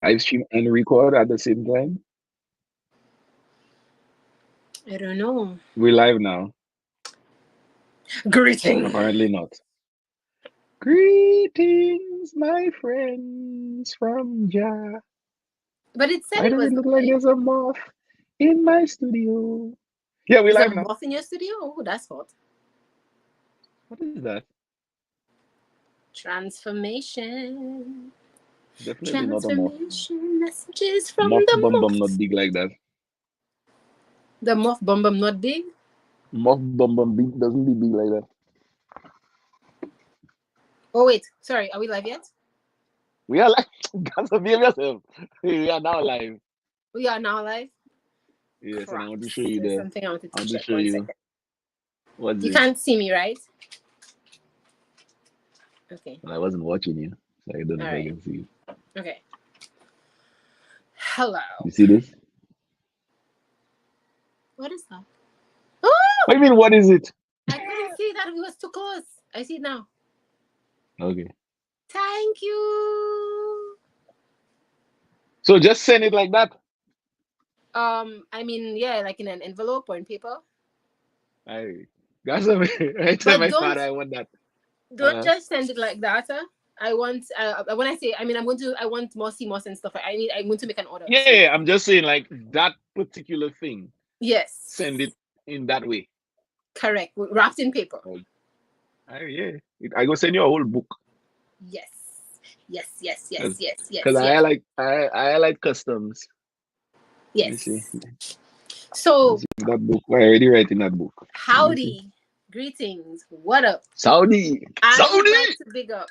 live stream and record at the same time? I don't know. We're live now. Greeting. Apparently not. Greetings, my friends from Jah. But it said Why it does was it look like live. there's a moth in my studio? Yeah, we're Is a live now. moth in your studio? Oh, that's hot. What is that? Transformation. Definitely not a moth. Transformation messages from Moth the bum bum not moth. big like that. The moth bum bum not big. Moth bum bum big doesn't be big like that. Oh wait, sorry. Are we live yet? We are live. Guys, behave yourself. We are now live. We are now live. Yes, and I want to show Craps. you There's the. something I wanted I to want to check. show 1 second. you what's You this. can't see me, right? Okay. And I wasn't watching you, so I don't know All if I right. can see you. Okay. Hello. You see this? What is that? Oh! What do you mean? What is it? I couldn't see that. It was too close. I see it now. Okay. Thank you. So just send it like that. I mean, yeah, like in an envelope or in paper. That's I tell But my father I want that. don't just send it like that. I want when I say, I mean, I want mossy moss and stuff. I'm going to make an order. Yeah, I'm just saying like that particular thing. Yes. Send it in that way. Correct. Wrapped in paper. Yeah. I go send you a whole book. Yes. Yes. Because I like customs. Yes. Let me see. So That book. I already write in that book. Howdy. Greetings. What up? Saudi. I would like to big up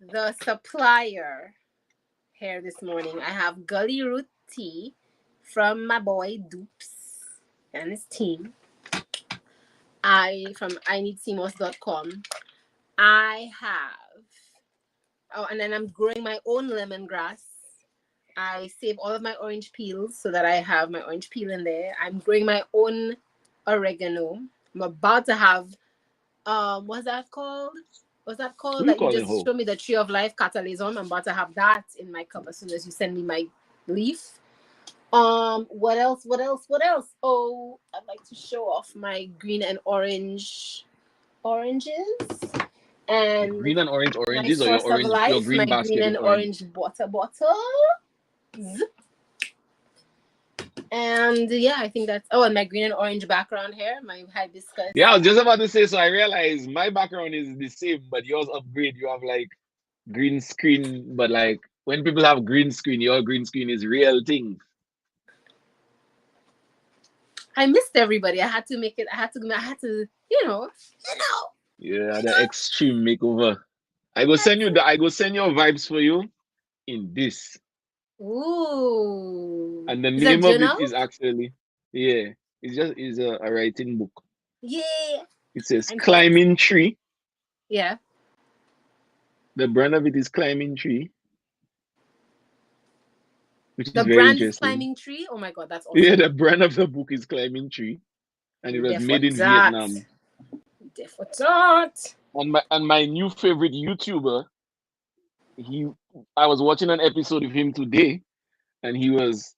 the supplier here this morning. I have Gully Root Tea from my boy Dupes and his team. From ineedcmos.com. I have and then I'm growing my own lemongrass. I save all of my orange peels so that I have my orange peel in there. I'm growing my own oregano. I'm about to have what's that called? That you just showed me, the tree of life catalysm. I'm about to have that in my cup as soon as you send me my leaf. What else? Oh, I'd like to show off my green and oranges. And green and orange oranges, my or source of life, your green my basket green and is orange. orange bottle. And yeah, I think that's and my green and orange background here, my hibiscus. Yeah, I was just about to say, so I realized my background is the same, but yours upgrade. You have like green screen, but like when people have green screen, your green screen is real thing. I missed everybody. I had to, Yeah, the extreme makeover. I go send your vibes for you in this. Ooh. And the Is name of journal? it is actually, it's a writing book. Yeah. It says Climbing Tree. Yeah. The brand of it is Climbing Tree. Which is the very brand interesting. is Climbing Tree. Oh my god, that's awesome. Yeah, the brand of the book is Climbing Tree. And it was made in Vietnam. And my new favorite YouTuber, I was watching an episode of him today, and he was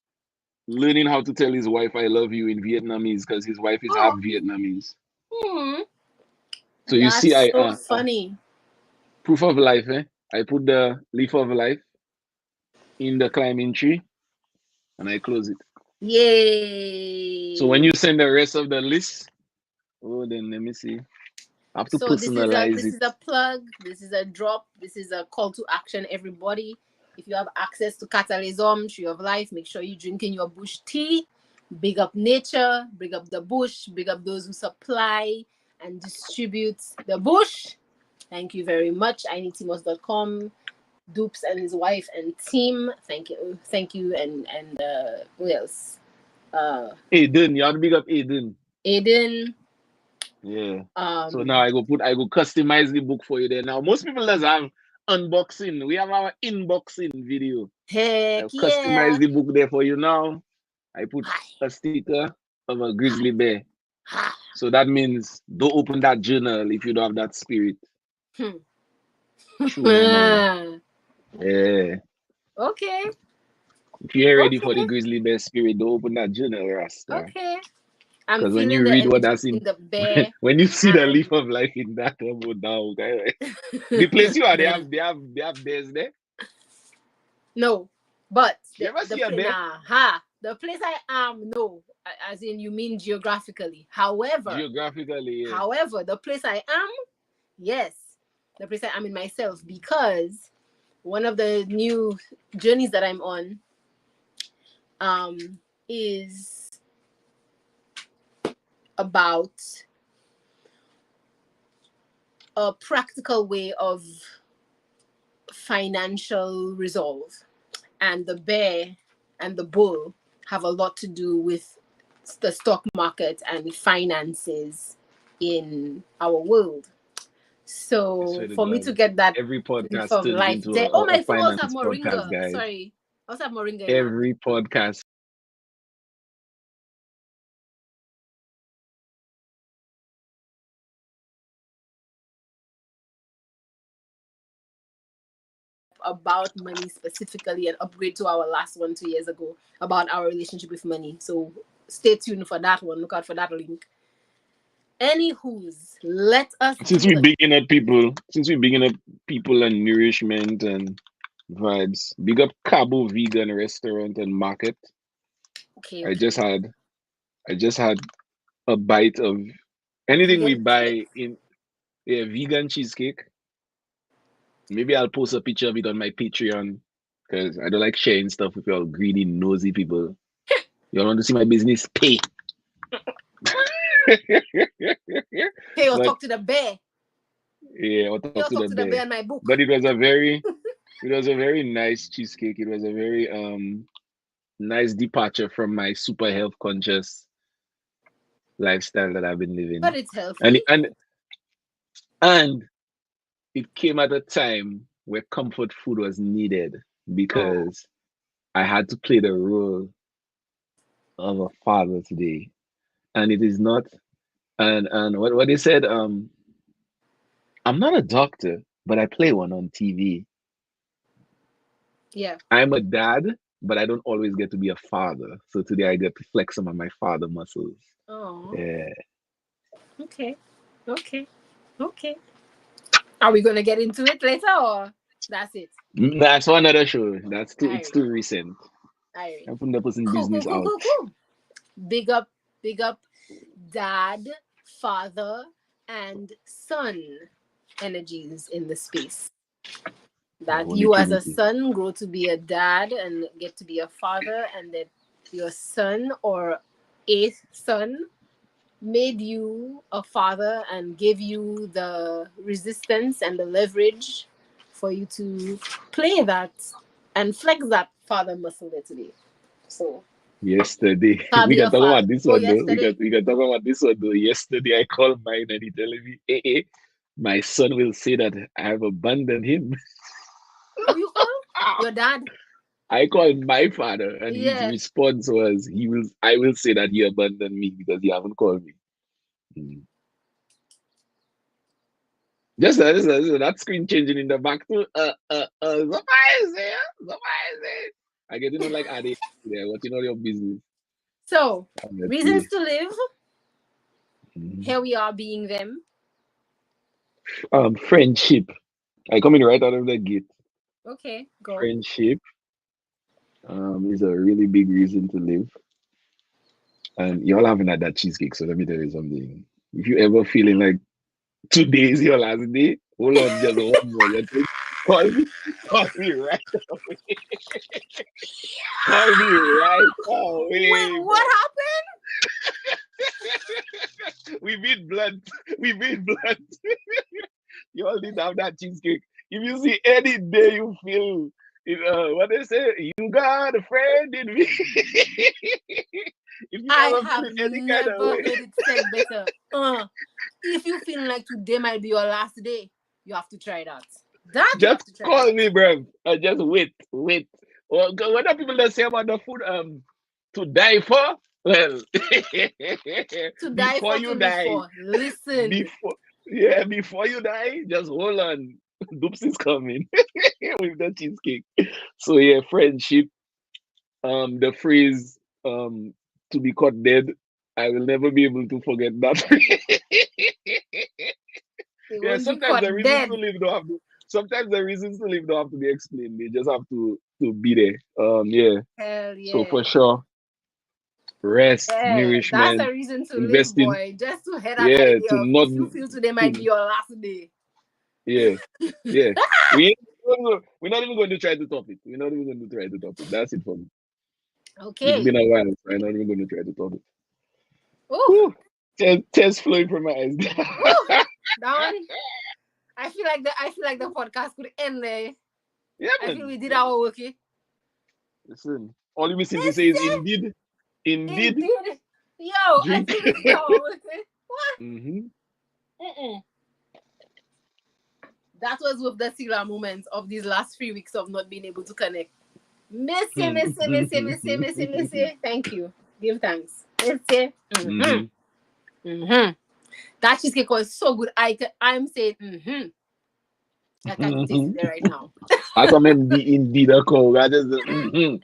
learning how to tell his wife "I love you" in Vietnamese because his wife is half Vietnamese. So you see, so funny. Proof of life, eh? I put the leaf of life in the climbing tree, and I close it. Yay! So when you send the rest of the list, then let me see. I have to personalize this is a plug. This is a drop. This is a call to action. Everybody, if you have access to catalysm, tree of life, make sure you drink in your bush tea. Big up nature, big up the bush, big up those who supply and distribute the bush. Thank you very much. ineedcmos.com, Dupes and his wife and team. Thank you, and who else? Aiden, you have to big up Aiden. Yeah. So now I go customize the book for you there. Now most people does have unboxing. We have our unboxing video. Heck I'll customize the book there for you now. I put a sticker of a grizzly bear. So that means don't open that journal if you don't have that spirit. Yeah. Okay. If you ain't ready for the Okay. grizzly bear spirit, don't open that journal, Rasta. Okay. I'm Because when feeling you the read what energy that's in in, the bear when you see the leaf and of life in that, about now, okay? The place you are, they have bears there. no, but You ever the see a bear? the place I am, no, as in you mean geographically. However, Geographically, yeah. the place I am, yes, the place I am in myself, because one of the new journeys that I'm on is about a practical way of financial resolve. And the bear and the bull have a lot to do with the stock market and finances in our world. I So swear to for me to God. get that Every leaf podcast of turns life into there. Oh, a my phone also have finance podcast, moringa. guys. Sorry. I also have moringa in my Every phone. podcast About money specifically and upgrade to our last one 2 years ago about our relationship with money. So stay tuned for that one. Look out for that link. Anywho's, let us since do we the begin at people, since we begin up people and nourishment and vibes, big up Cabo Vegan Restaurant and Market. okay, I okay. just had I just had a bite of anything we Vegan buy in a vegan cheesecake. Maybe I'll post a picture of it on my Patreon because I don't like sharing stuff with all greedy, nosy people. You want to see my business? Pay. Hey, or But talk to the bear. yeah, I'll Hey, talk or to the talk to the bear bear. in my book. But it was a very nice cheesecake. It was a very nice departure from my super health conscious lifestyle that I've been But living. it's And healthy. and it came at a time where comfort food was needed Oh, because I had to play the role of a father today. And it is not and what they said, I'm not a doctor, but I play one on TV. yeah. I'm a dad, but I don't always get to be a father. So today I get to flex some of my father muscles. Oh, Yeah. okay. Okay. Okay. Are we gonna get into it later or that's it? That's one other show. It's Alright. too recent. Alright. I'm putting the person Cool, cool, business cool, out. cool, cool. Big up dad, father, and son energies in the space. The That Holy you as a Trinity. son grow to be a dad and get to be a father, and that your son or a son made you a father and gave you the resistance and the leverage for you to play that and flex that father muscle there today. So Yesterday. We be can a talk about father. this Oh, one though. yesterday. We can talk about this one though. Yesterday I called mine and he telling me, hey, my son will say that I have abandoned him. Who you call? Your dad? I called my father and his Yeah. response was I will say that he abandoned me because he haven't called me. Mm. That screen changing in the back too. Surprise. I get like are they there watching all your business. So, Let's reasons see. to live. Mhm. Here we are being them. Friendship. I come in right out of the gate. Okay, go. Friendship is a really big reason to live. And y'all haven't had that cheesecake, so let me tell you something. If you ever feeling like today is your last day, hold on just one more. You think, call me right away. Call me right Wait, away, what bro. happened? We beat blunt. We beat blunt. You all need to have that cheesecake. If you see any day you feel what they say, you got a friend in me. If you I ever feel have any kind of never way, heard it said better. If you feel like today might be your last day, you have to try that. You have just to try call that. me, bro. And just wait. Well, what are people that say about the food? To die for? Well, To die before for, to you live die, for. Listen, before you die, just hold on. Dupes is coming with the cheesecake. So yeah, friendship the phrase to be caught dead. I will never be able to forget that. They Yeah, won't be sometimes caught the reasons to dead. live don't have to. Sometimes the reasons to live don't have to be explained. They just have to be there. Yeah. Hell So yeah. for sure, rest, Yeah, that's a nourishment, reason to live, investing. boy. Just to head that Yeah, idea to of not if you feel today might be to your last day. yeah, yeah. We ain't, we're not even going to try to top it. We're not even going to try to top it. That's it for me. It's Okay. been a while, so I'm not even going to try to top it. Ooh, Whew. Tears flowing from my eyes. ooh. That one. I feel like the podcast could end there. Yeah, I feel man. we did Yeah, man. our work. Listen, all you missing to say is Listen, indeed, indeed, indeed. Yo, I drink. feel we did our work. What? Hmm. Mm-mm. That was with the Xylaw moments of these last 3 weeks of not being able to connect. Missy, missy, missy, missy, missy, missy. Thank you. Give thanks. Missy. Hmm. That cheesecake was so good. I'm saying like I could taste it there right now. I come indeed a call. I just mm-hmm.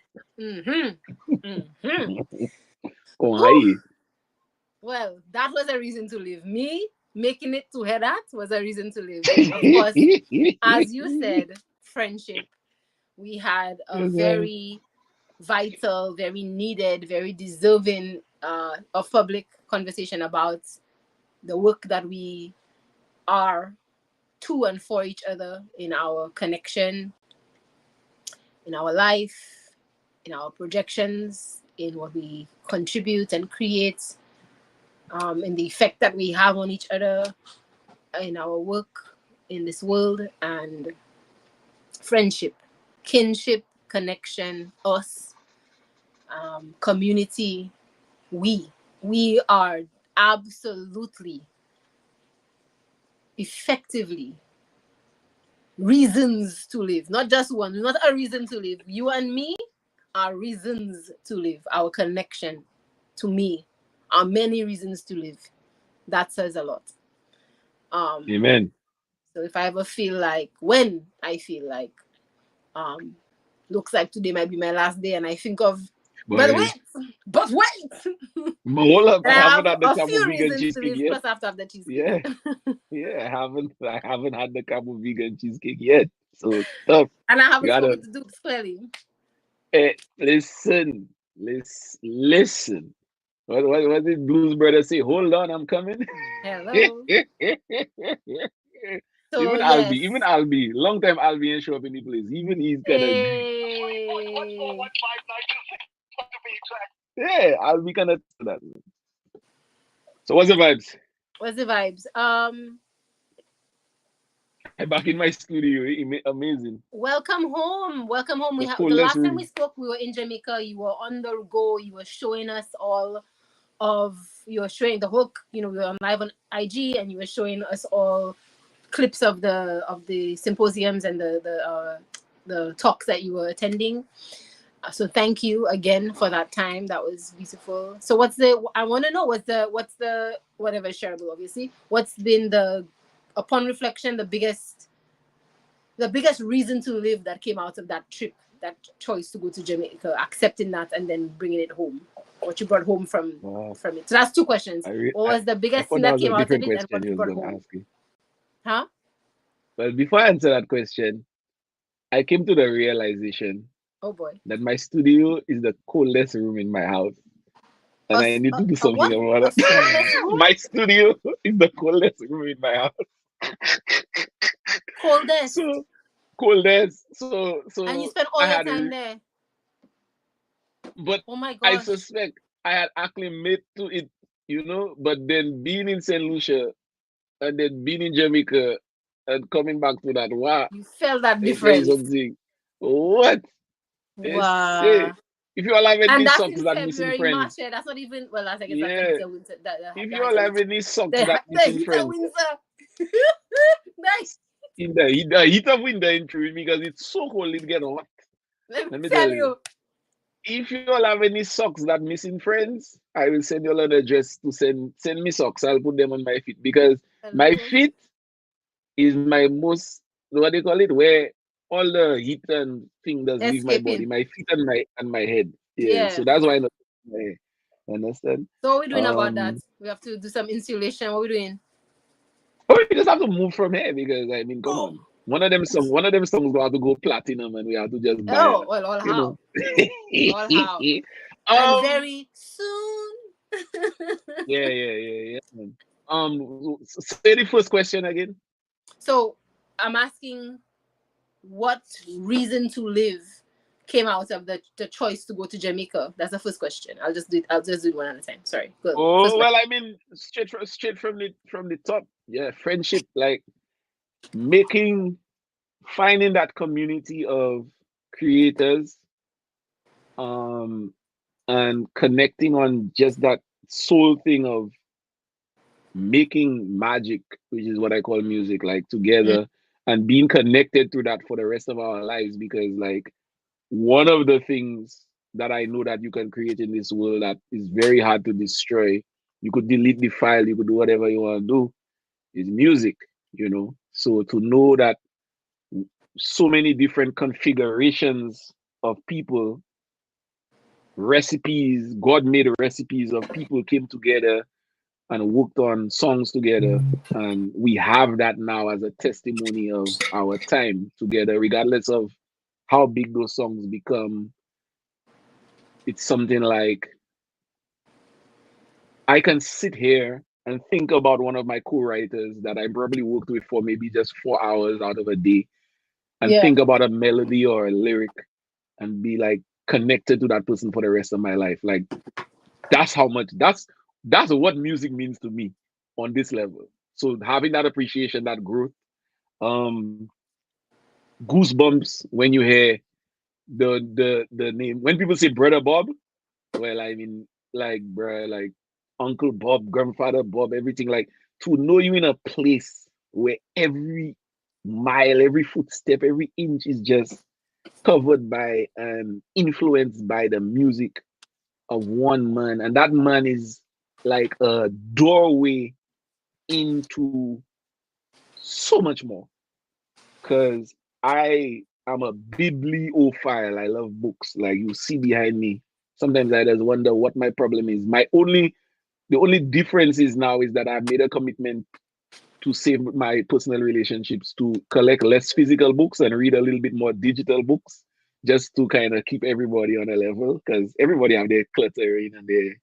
Oh Whew. hi. Well, that was a reason to live. Me making it to her that was a reason to live. Of course, as you said, friendship. We had a Yes, sir. very vital, very needed, very deserving of public conversation about the work that we are to and for each other in our connection, in our life, in our projections, in what we contribute and create, in the effect that we have on each other, in our work in this world, and friendship, kinship, connection, us, community. We are absolutely, effectively reasons to live, not just one, not a reason to live. You and me are reasons to live. Our connection to me are many reasons to live. That says a lot. Um, Amen. so if I ever feel like, when I feel like, um, looks like today might be my last day, and I think of, but But wait, but wait, hold up, and I I haven't have had the a Cabo few vegan reasons to cheesecake live. yet. Plus, I have to have the cheesecake. Yeah, yeah, I haven't had the Cabo vegan cheesecake yet. So tough. And I You haven't gotta spoken to Dupes clearly. listen. What did Blues Brother say? Hold on, I'm coming. Hello. So Even yes. Albie, long time Albie ain't show up in the place. Even he's kind of Hey. yeah, Albie kind of that. So what's the vibes? What's the vibes? I'm back in my studio. Amazing. Welcome home. Welcome home. We The have the coolest last time we room. spoke, we were in Jamaica. You were on the go. You were showing us all of, you were showing the whole, we were on live on IG, and you were showing us all clips of the symposiums and the talks that you were attending. So thank you again for that time. That was beautiful. So I want to know what's the whatever shareable, obviously. What's been upon reflection, the biggest reason to live that came out of that trip, that choice to go to Jamaica, accepting that and then bringing it home. What you brought home from Wow. it. So that's two questions. I, re- What was the I biggest thing thought that that was a came out of different it, and question what you you was brought going to home? ask me. Huh? Well, before I answer that question, I came to the realization Oh boy. that my studio is the coldest room in my house, and I need to do A something what? about A soulless it. room? My studio is the coldest room in my house. Coldest. So coldest. And you So spend I all your had, time there. but Oh my I gosh. suspect I had acclimated to it, But then being in Saint Lucia and then being in Jamaica and coming back to that, wow, You felt that let me tell you difference. something. What? It's, Wow. if you all have And any that's socks in that missing February, March. friends, Yeah, that's not even, well, I guess that's the yeah. heater winter. If The you all heater have winter. any socks that The missing heater friends, winter. Nice. in the heat of winter in truth, because it's so cold, it get hot. Let me Let me tell tell you. you. If you all have any socks that missing friends, I will send you all an address to send me socks. I'll put them on my feet because my Hello. feet is my most, what do you call it, where all the heat and thing does leave my body. Escaping. My feet and my head. Yeah, Yeah. so that's why I understand. So what we doing about that? Um, We have to do some insulation. What we doing? oh, we just have to move from here because I mean, come Oh, on. One of them songs will have to go platinum, and we have to just buy oh, well, all how? All how? it. And um, very soon. yeah. Man. Say the first question again. So I'm asking, what reason to live came out of the choice to go to Jamaica? That's the first question. I'll just do it one at a time. Sorry. Good. First Oh question. well, I mean, straight from the top. Yeah, friendship, like making finding that community of creators, um, and connecting on just that soul thing of making magic, which is what I call music, like Mm, together and being connected to that for the rest of our lives. Because like one of the things that I know that you can create in this world that is very hard to destroy, you could delete the file, you could do whatever you want to do, is music, you know. So to know that so many different configurations of people, recipes, God made recipes of people came together and worked on songs together. And we have that now as a testimony of our time together, regardless of how big those songs become. It's something like I can sit here and think about one of my co-writers that I probably worked with for maybe just 4 hours out of a day and yeah. think about a melody or a lyric and be like connected to that person for the rest of my life. Like that's how much that's what music means to me on this level. So having that appreciation, that growth, um, goosebumps when you hear the name. When people say Brother Bob, well, I mean, like, bruh, like Uncle Bob, Grandfather Bob, everything. Like to know you in a place where every mile, every footstep, every inch is just covered by and influenced by the music of one man, and that man is like a doorway into so much more. Because I am a bibliophile. I love books. Like you see behind me. Sometimes I just wonder what my problem is. The only difference is now is that I've made a commitment to save my personal relationships to collect less physical books and read a little bit more digital books, just to kind of keep everybody on a level because everybody have their cluttering and their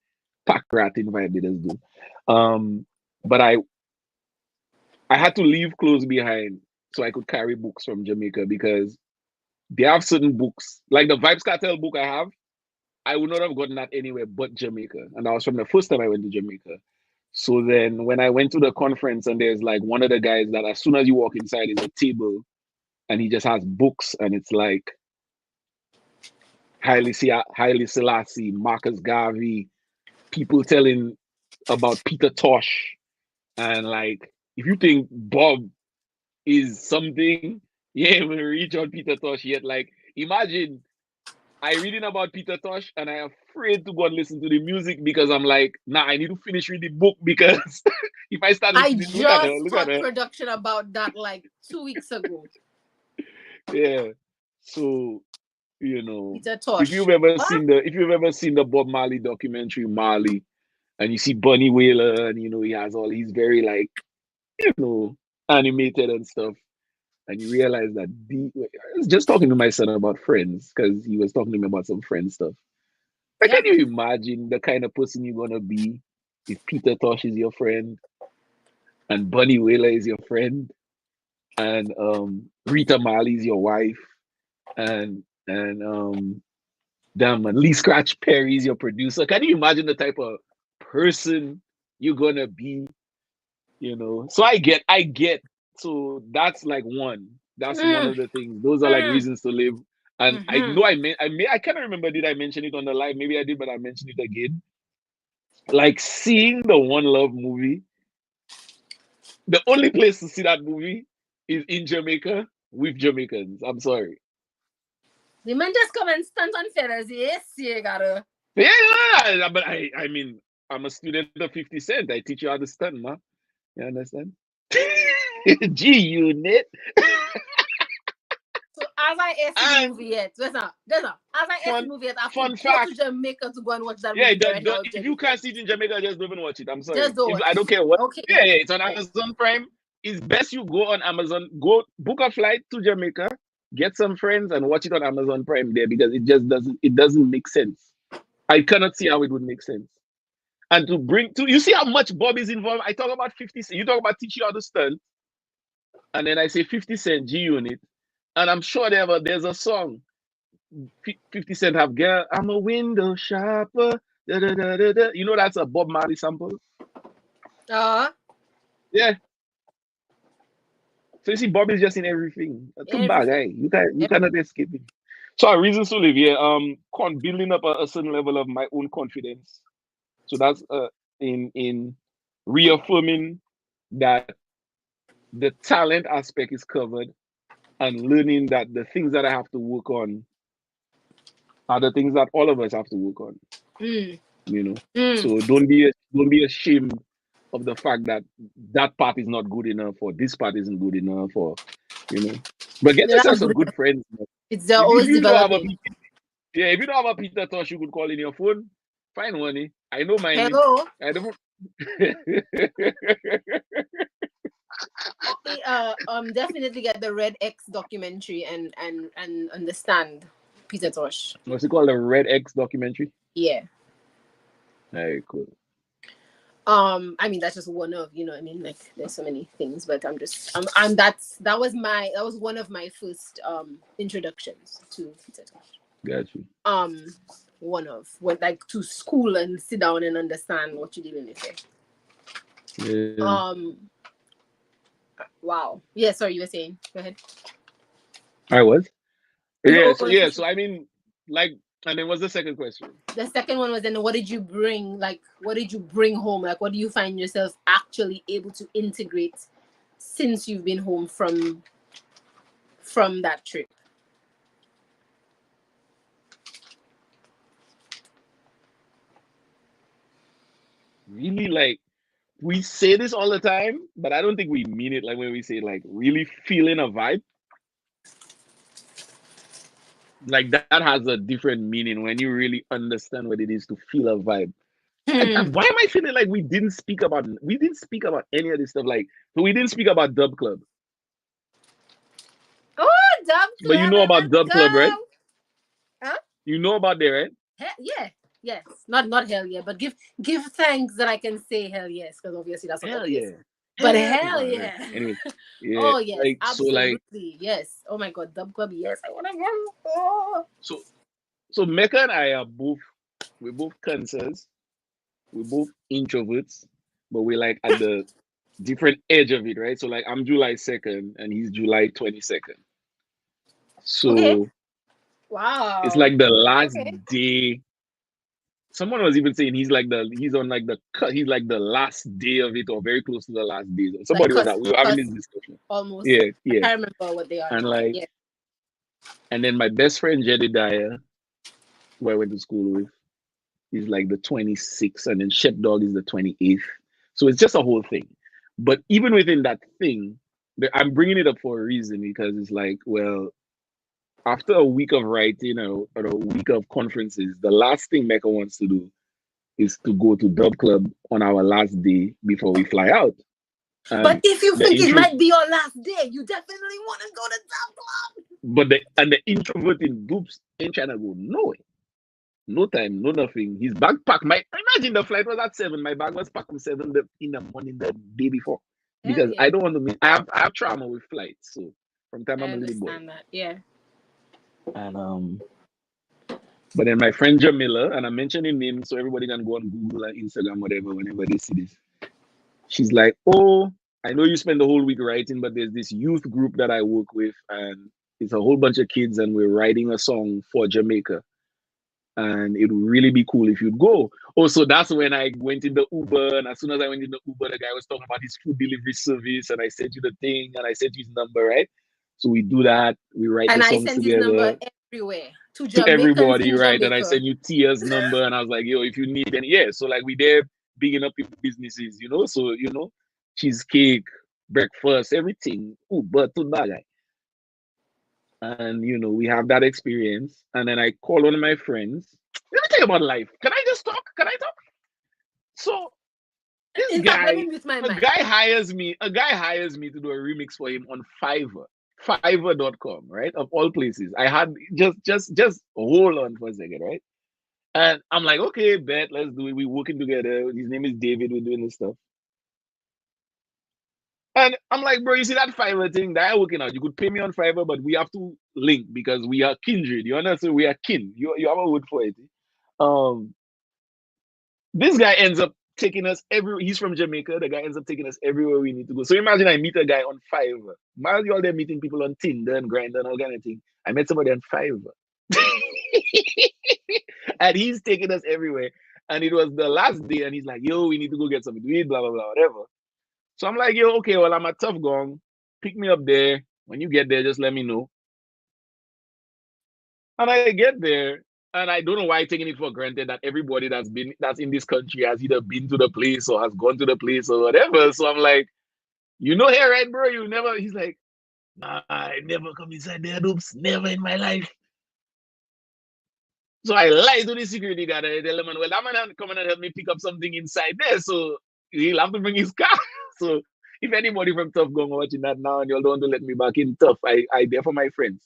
pack ratting vibe they just do. But I had to leave clothes behind so I could carry books from Jamaica because they have certain books, like the Vibes Cartel book I have. I would not have gotten that anywhere but Jamaica, and that was from the first time I went to Jamaica. So then, when I went to the conference, and there's like one of the guys that, as soon as you walk inside, is a table, and he just has books, and it's like Haile Selassie, Marcus Garvey, people telling about Peter Tosh, and like if you think Bob is something, yeah, we reach out Peter Tosh yet. Like imagine I reading about Peter Tosh and I am afraid to go and listen to the music because I'm like, nah, I need to finish reading the book because if I start I listening, just look at taught her. production about that like 2 weeks ago. Yeah. So, you know, Peter Tosh. What? if you've ever seen the Bob Marley documentary Marley, and you see Bunny Wailer and he has all he's very like, you know, animated and stuff. And you realize that I was just talking to my son about Friends because he was talking to me about some Friends stuff. But Yeah. can you imagine the kind of person you're gonna be if Peter Tosh is your friend and Bunny Wailer is your friend and Rita Marley is your wife and damn man, Lee Scratch Perry is your producer? Can you imagine the type of person you're gonna be? You know, so I get. So that's like one. That's one Mm, of the things. Those are like mm, reasons to live. And I mm-hmm. know I can't remember did I mention it on the live? Maybe I did, but I mentioned it again. Like seeing the One Love movie, the only place to see that movie is in Jamaica with Jamaicans. I'm sorry. The man just come and stand on feathers. Yes, you gotta. Yeah, but I mean, I'm a student of 50 Cent. I teach you how to stunt, man. You understand? G Unit. So As I asked the And movie yet. Listen. As I asked the movie yet, I have to fun go fact. to Jamaica to go and watch that Yeah, movie right now. if you can't see it in Jamaica, just don't even watch it. I'm sorry. Just don't If, watch. I don't care what. Okay. Yeah, it's on Amazon Prime. It's best you go on Amazon, go book a flight to Jamaica, get some friends, and watch it on Amazon Prime there because it doesn't make sense. I cannot see how it would make sense. And to bring to you see how much Bob is involved. I talk about 50 Cent. You talk about teach you how to stunt, and then I say 50 Cent G Unit, and I'm sure there's a song 50 Cent have girl, I'm a window shopper. Da, da, da, da, da. You know that's a Bob Marley sample. Yeah. So you see, Bob is just in everything. Too bad, eh? You cannot escape it. So our reasons to live here, building up a certain level of my own confidence. So that's in reaffirming that the talent aspect is covered and learning that the things that I have to work on are the things that all of us have to work on. You know, so don't be ashamed of the fact that that part is not good enough or this part isn't good enough or but get yourself some good friends. It's always developing. If you don't have a Peter Tosh you could call in your phone, find one. I know mine. Hello. I don't. Definitely get the Red X documentary and understand Peter Tosh. What's it called? The Red X documentary? Yeah. Very cool. I mean that's just one of, like there's so many things, but I'm that was one of my first introductions to Peter Tosh. Got you. Went like to school and sit down and understand what you're dealing with. Yeah. Wow. Yeah, sorry, you were saying. Go ahead. I was. Yeah, so I mean, like, and then what's the second question? The second one was then what did you bring? Like, what did you bring home? Like, what do you find yourself actually able to integrate since you've been home from that trip? Really, like, we say this all the time, but I don't think we mean it. Like when we say like really feeling a vibe, like that has a different meaning when you really understand what it is to feel a vibe. And why am I feeling like we didn't speak about any of this stuff? Like, so we didn't speak about Dub Club. Oh, Dub Club. But you know about Dub Club, right? Huh? You know about that, right? Yeah. Yes. Not hell yeah, but give thanks that I can say hell yes, because obviously that's what hell yeah. Is. But hell yeah. Anyway, yeah. Oh yes, like, absolutely. So like, yes. Oh my god, Dub Club, yes, I wanna go. Oh. So Mecca and I are we're both cancers. We're both introverts, but we're like at the different edge of it, right? So like I'm July 2nd and he's July 22nd. So okay. Wow. It's like the last day. Someone was even saying he's like the last day of it or very close to the last day. Somebody was that we were having this discussion. Almost. Yeah. I can't remember what they are. And like and then my best friend Jedediah, who I went to school with, is like the 26th, and then Shep Dog is the 28th. So it's just a whole thing. But even within that thing, I'm bringing it up for a reason because it's like, well, after a week of writing or a week of conferences, the last thing Mecca wants to do is to go to Dub Club on our last day before we fly out. But if you think it might be your last day, you definitely want to go to Dub Club. But the introvert in Dupes ain't trying to go nowhere. No time, no nothing. His backpack, imagine the flight was at 7. My bag was packed at 7 in the morning the day before. Because I don't want to miss. I have trauma with flights. So from time I'm a little boy. That. Yeah. And but then my friend Jamila, and I'm mentioning names so everybody can go on Google and Instagram, whatever, whenever they see this. She's like, oh, I know you spend the whole week writing, but there's this youth group that I work with, and it's a whole bunch of kids, and we're writing a song for Jamaica. And it would really be cool if you'd go. Oh, so that's when I went in the Uber, and as soon as I went in the Uber, the guy was talking about his food delivery service, and I sent you the thing, and I sent you his number, right? So we do that. We write the songs together. And I sent his number everywhere. To everybody, right? And I sent you Tia's number, and I was like, yo, if you need any, so like we there bigging up people businesses, So cheesecake, breakfast, everything. But too bad. And we have that experience. And then I call one of my friends. Let me tell you about life. Can I just talk? Can I talk? So this In fact, let me guy, mute my a mic. guy hires me. A guy hires me to do a remix for him on Fiverr. Fiverr.com, right? Of all places. I had just hold on for a second, right? And I'm like, okay, bet, let's do it. We're working together. His name is David. We're doing this stuff. And I'm like, bro, you see that Fiverr thing that I'm working out? You could pay me on Fiverr, but we have to link because we are kindred. You understand? We are kin. You have a word for it. Um, this guy ends up taking us everywhere. He's from Jamaica. The guy ends up taking us everywhere we need to go. So imagine I meet a guy on Fiverr. Imagine you all there meeting people on Tinder and Grindr and all kind of thing. I met somebody on Fiverr. And he's taking us everywhere. And it was the last day, and he's like, yo, we need to go get something to eat, blah, blah, blah, whatever. So I'm like, yo, okay, well, I'm at Tough Gong. Pick me up there. When you get there, just let me know. And I get there, and I don't know why I'm taking it for granted that everybody that's in this country has either been to the place or has gone to the place or whatever. So I'm like, here, right, bro? You never. He's like, nah, I never come inside there, Dupes. Never in my life. So I lied to the security guard and I tell him, well, that man come and help me pick up something inside there. So he'll have to bring his car. So if anybody from Tough Gong watching that now and y'all don't want to let me back in Tough, I there for my friends.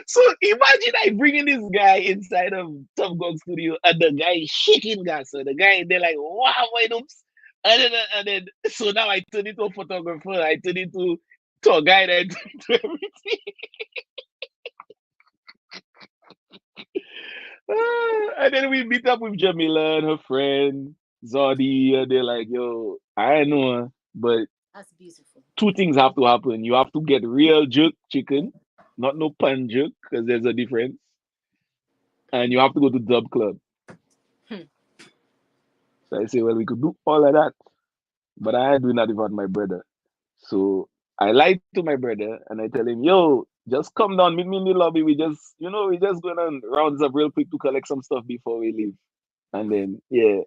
So imagine I bringing this guy inside of Tough Gong studio and the guy is shaking gas. So the guy, they're like, wow, why Dupes? And then, so now I turn into a photographer. I turn into tour guide. I turn into everything. And then we meet up with Jamila and her friend Zodi, and they're like, yo, I know, but That's beautiful. two things have to happen. You have to get real jerk chicken, not no pan jerk, because there's a difference. And you have to go to Dub Club. Hmm. So I say, well, we could do all of that, but I ain't doing that without my brother. So I lied to my brother and I tell him, yo, just come down, meet me in the lobby. We just going on rounds up real quick to collect some stuff before we leave. And then, yeah.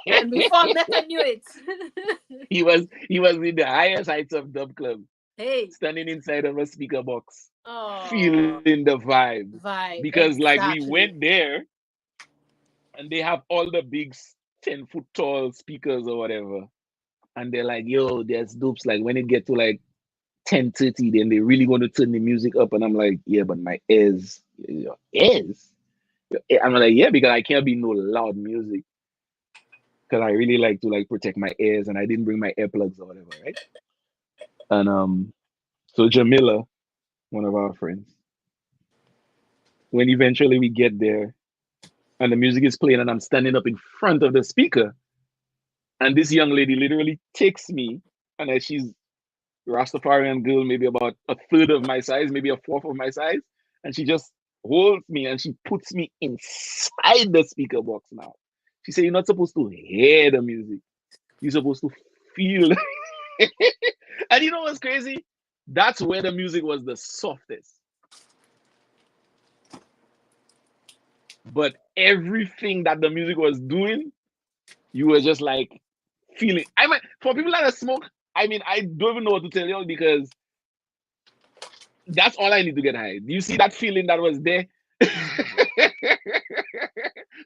And before Meta knew it. he was in the highest heights of Dub Club, Hey. standing inside of a speaker box, Oh, feeling the vibe. vibe. Because like we Exactly. went there and they have all the big 10-foot tall speakers or whatever. And they're like, yo, there's dupes. Like when it get to like 10:30, then they really going to turn the music up. And I'm like, yeah, but my ears, your ears? I'm like, yeah, because I can't be no loud music. Because I really like to like protect my ears and I didn't bring my earplugs or whatever, right? And so Jamila, one of our friends, when eventually we get there and the music is playing and I'm standing up in front of the speaker, and this young lady literally takes me, and she's Rastafarian girl, maybe about a third of my size, maybe a fourth of my size, and she just holds me and she puts me inside the speaker box now. She said, you're not supposed to hear the music. You're supposed to feel. And you know what's crazy? That's where the music was the softest. But everything that the music was doing, you were just like feeling. I mean, for people that smoke, I mean, I don't even know what to tell you because that's all I need to get high. Do you see that feeling that was there?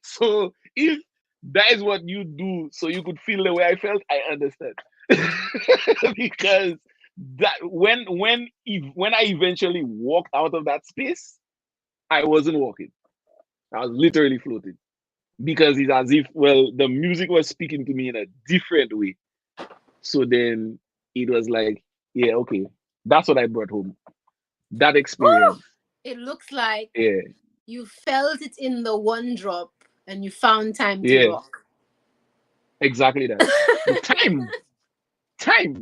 So if that is what you do, so you could feel the way I felt, I understand. Because that when I eventually walked out of that space, I wasn't walking. I was literally floating. Because it's as if, well, the music was speaking to me in a different way. So then it was like, yeah, okay, that's what I brought home. That Woo! experience. It looks like Yeah, you felt it in the one drop and you found time to yeah, rock. exactly that. The time.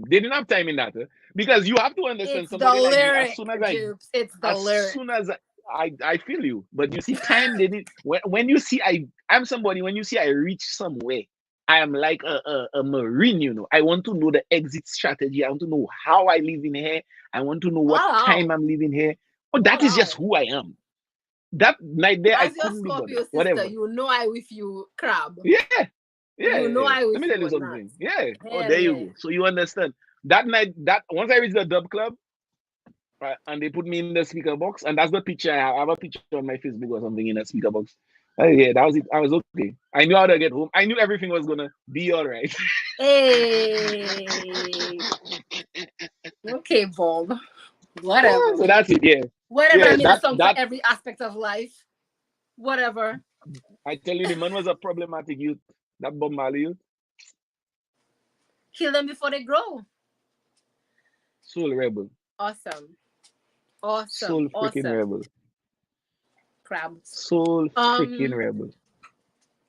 They didn't have time in that, because you have to understand It's the somebody like me. lyric, Dupes. It's the As lyric. soon as I feel you, but you see, time they need. When you see I'm somebody. When you see I reach somewhere, I am like a marine. I want to know the exit strategy. I want to know how I live in here. I want to know what time Wow. I'm living here. Oh, that is just Wow. who I am. That night there, I As your couldn't be Scorpio bothered. sister, Whatever. you know I with you, crab. Yeah, yeah, You know yeah. I Let with me tell you you or not. something. Yeah. Oh, Hell there you yeah. go. So you understand. That night, that once I reached the Dub Club, and they put me in the speaker box, and that's the picture I have. I have a picture on my Facebook or something in a speaker box. Yeah, that was it. I was okay. I knew how to get home. I knew everything was gonna be all right. Hey. Okay, Bob. Whatever. So that's it. Yeah, Whatever. I yeah. made a That song for that every aspect of life. Whatever. I tell you, the man was a problematic youth. That Bob Marley youth, Kill them before they grow. soul rebel, Awesome. Awesome. soul freaking Awesome. rebel, Crabs. soul freaking rebel.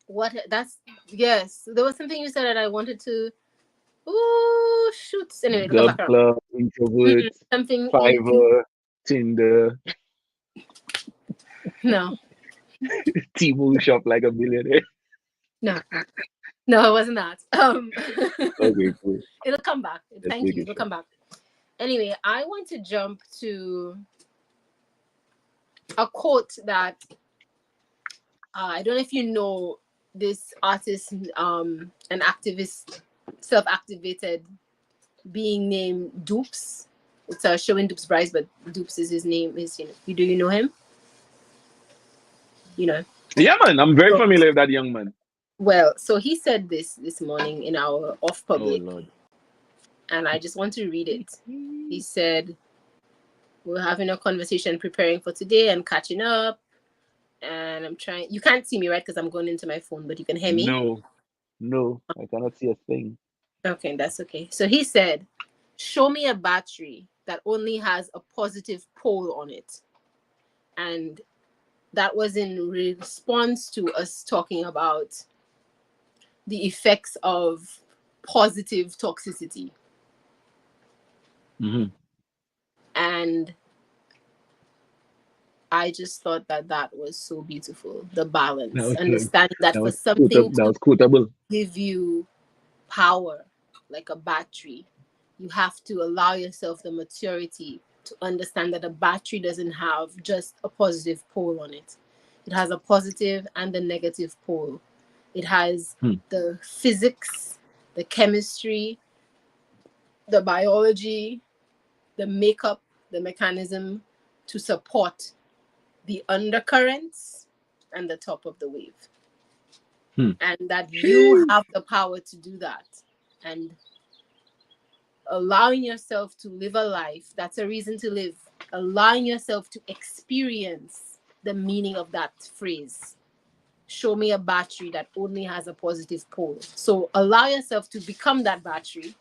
What that's yes. There was something you said that I wanted to oh shoot. Anyway, it'll come Gub back around. club, introvert, Something you Fiverr, Tinder, no. Temu shop like a billionaire. No. No, it wasn't that. Okay, cool. It'll come back. Let's Thank make you. it It'll sure. come back. Anyway, I want to jump to a quote that I don't know if you know this artist, an activist, self-activated being named Dupes. It's a show in Dupes Bryce, but Dupes is his name. Do you know him? You know. Yeah, man, I'm very So, familiar with that young man. well, so he said this morning in our off Oh public, Lord. and I just want to read it. He said, "We're having a conversation, preparing for today, and catching up." And I'm trying. You can't see me, right? Because I'm going into my phone, but you can hear me. No, I cannot see a thing. Okay, that's okay. So he said, "Show me a battery that only has a positive pole on it," and that was in response to us talking about the effects of positive toxicity. Mm-hmm. And I just thought that was so beautiful. The balance, understanding that for something That to was quotable. give you power like a battery, you have to allow yourself the maturity to understand that a battery doesn't have just a positive pole on it. It has a positive and a negative pole. It has the physics, the chemistry, the biology, the makeup, the mechanism to support the undercurrents and the top of the wave. And that you have the power to do that. And allowing yourself to live a life that's a reason to live, allowing yourself to experience the meaning of that phrase. Show me a battery that only has a positive pole. So allow yourself to become that battery